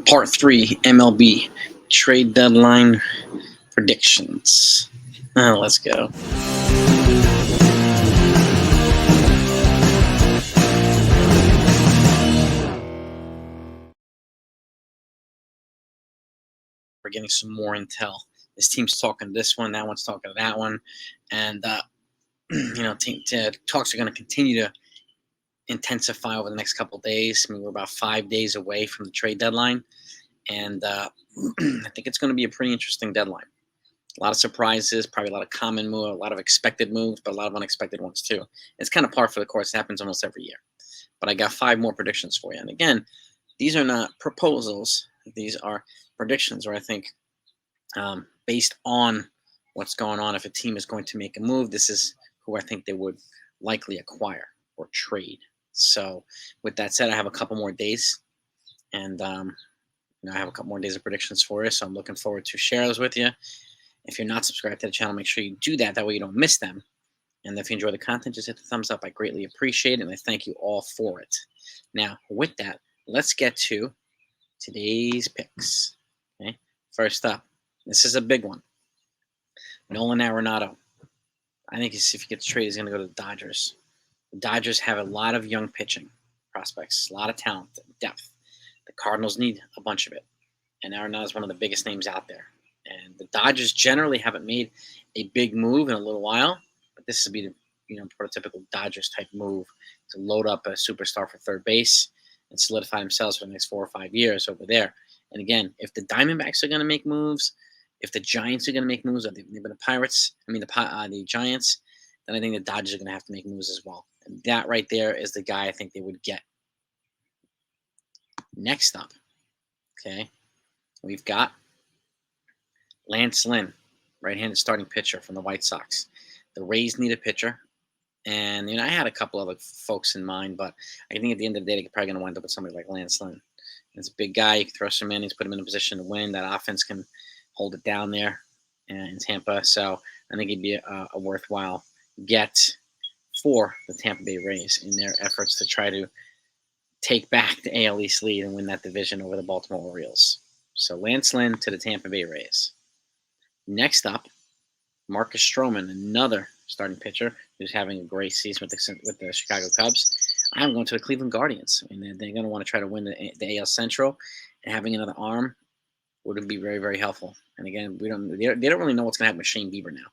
Part 3 MLB trade deadline predictions. Let's go. We're getting some more intel. This team's talking to this one, that one's talking to that one, and talks are going to continue to intensify over the next couple of days. I mean, we're about 5 days away from the trade deadline, and I think it's going to be a pretty interesting deadline. A lot of surprises, probably a lot of common moves, a lot of expected moves, but a lot of unexpected ones too. It's kind of par for the course. It happens almost every year. But I got 5 more predictions for you. And again, these are not proposals. These are predictions where I think based on what's going on, if a team is going to make a move, this is who I think they would likely acquire or trade. So with that said, I have a couple more days. And I have a couple more days of predictions for you. So I'm looking forward to share those with you. If you're not subscribed to the channel, make sure you do that. That way you don't miss them. And if you enjoy the content, just hit the thumbs up. I greatly appreciate it, and I thank you all for it. Now, with that, let's get to today's picks. Okay, first up, this is a big one. Nolan Arenado. I think if he gets traded, he's going to go to the Dodgers. The Dodgers have a lot of young pitching prospects, a lot of talent, depth. The Cardinals need a bunch of it, and Arenado is one of the biggest names out there. And the Dodgers generally haven't made a big move in a little while, but this would be the prototypical Dodgers type move to load up a superstar for third base and solidify themselves for the next 4 or 5 years over there. And again, if the Diamondbacks are going to make moves, if the Giants are going to make moves, or the Giants, then I think the Dodgers are going to have to make moves as well. And that right there is the guy I think they would get. Next up, okay, we've got Lance Lynn, right-handed starting pitcher from the White Sox. The Rays need a pitcher, and I had a couple other folks in mind, but I think at the end of the day, they're probably going to wind up with somebody like Lance Lynn. He's a big guy. You can throw some innings, put him in a position to win. That offense can hold it down there in Tampa, so I think he'd be a worthwhile get for the Tampa Bay Rays in their efforts to try to take back the AL East lead and win that division over the Baltimore Orioles. So Lance Lynn to the Tampa Bay Rays. Next up, Marcus Stroman, another starting pitcher who's having a great season with the Chicago Cubs. I'm going to the Cleveland Guardians. I mean, they're going to want to try to win the AL Central, and having another arm would be very, very helpful. And again, they don't really know what's going to happen with Shane Bieber now.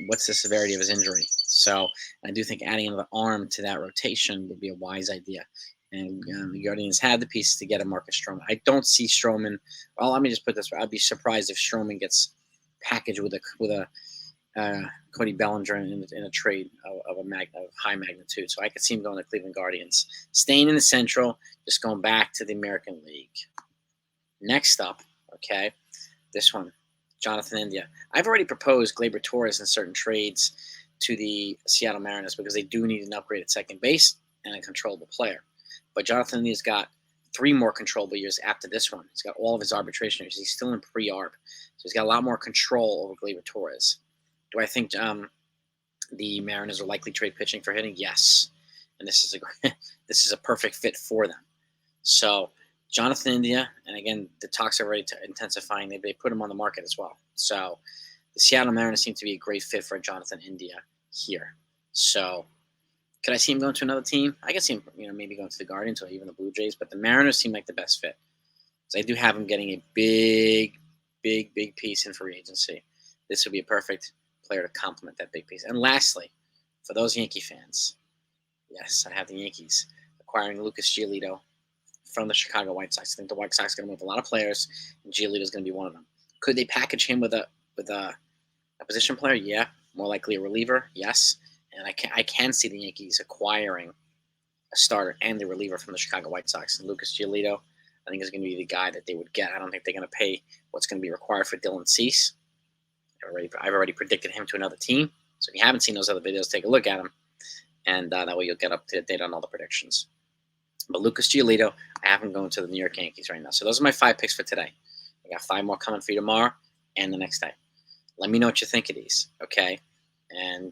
What's the severity of his injury? So I do think adding another arm to that rotation would be a wise idea. And the Guardians have the pieces to get a Marcus Stroman. I don't see Stroman. Well, let me just put it this way: I'd be surprised if Stroman gets packaged with a Cody Bellinger in a trade of high magnitude. So I could see him going to Cleveland Guardians, staying in the Central, just going back to the American League. Next up, okay, this one, Jonathan India. I've already proposed Gleyber Torres in certain trades to the Seattle Mariners because they do need an upgrade at second base and a controllable player. But Jonathan India's got 3 more controllable years after this one. He's got all of his arbitration years. He's still in pre-arb. So he's got a lot more control over Gleyber Torres. Do I think the Mariners are likely trade pitching for hitting? Yes. And this is a perfect fit for them. So Jonathan India, and again, the talks are already intensifying. They put him on the market as well. So the Seattle Mariners seem to be a great fit for Jonathan India here. So could I see him going to another team? I can see him, maybe going to the Guardians or even the Blue Jays, but the Mariners seem like the best fit. So I do have him getting a big piece in free agency. This would be a perfect player to complement that big piece. And lastly, for those Yankee fans, yes, I have the Yankees acquiring Lucas Giolito from the Chicago White Sox. I think the White Sox are going to move a lot of players, and Giolito is going to be one of them. Could they package him with a position player? Yeah. More likely a reliever? Yes. And I can see the Yankees acquiring a starter and the reliever from the Chicago White Sox. And Lucas Giolito, I think, is going to be the guy that they would get. I don't think they're going to pay what's going to be required for Dylan Cease. I've already predicted him to another team. So if you haven't seen those other videos, take a look at them. And that way you'll get up to date on all the predictions. But Lucas Giolito, I have him going to the New York Yankees right now. So those are my 5 picks for today. I got 5 more coming for you tomorrow and the next day. Let me know what you think of these, okay? And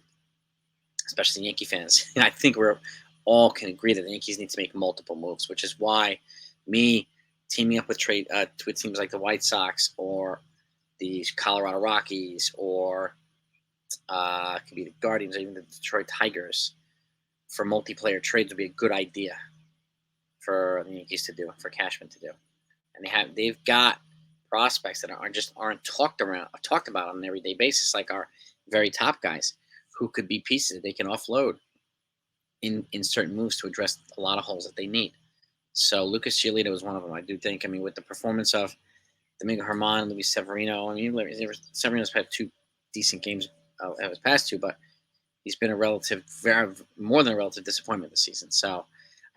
especially Yankee fans. I think we're all can agree that the Yankees need to make multiple moves, which is why me, teaming up with teams like the White Sox or the Colorado Rockies or it could be the Guardians or even the Detroit Tigers for multiplayer trades would be a good idea for the Yankees to do, for Cashman to do. And they've got prospects that aren't talked about on an everyday basis, like our very top guys, who could be pieces that they can offload in certain moves to address a lot of holes that they need. So Lucas Giolito is one of them. I do think. I mean, with the performance of Domingo Germán, Luis Severino. I mean, Severino's had 2 decent games of his past 2, but he's been more than a relative disappointment this season. So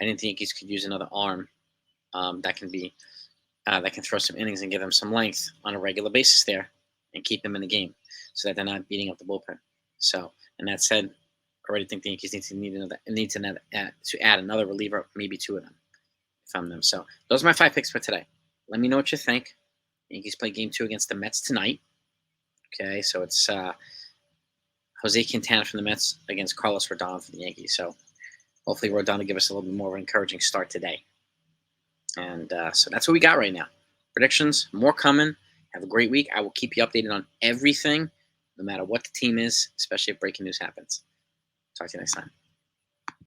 I didn't think Yankees could use another arm that can throw some innings and give them some length on a regular basis there and keep them in the game so that they're not beating up the bullpen. So, and that said, I already think the Yankees need to add another reliever, maybe 2 of them, if I'm them. So those are my 5 picks for today. Let me know what you think. Yankees play Game 2 against the Mets tonight. Okay, so it's Jose Quintana from the Mets against Carlos Rodon for the Yankees. So hopefully Rodon will give us a little bit more of an encouraging start today. And so that's what we got right now. Predictions, more coming. Have a great week. I will keep you updated on everything, no matter what the team is, especially if breaking news happens. Talk to you next time.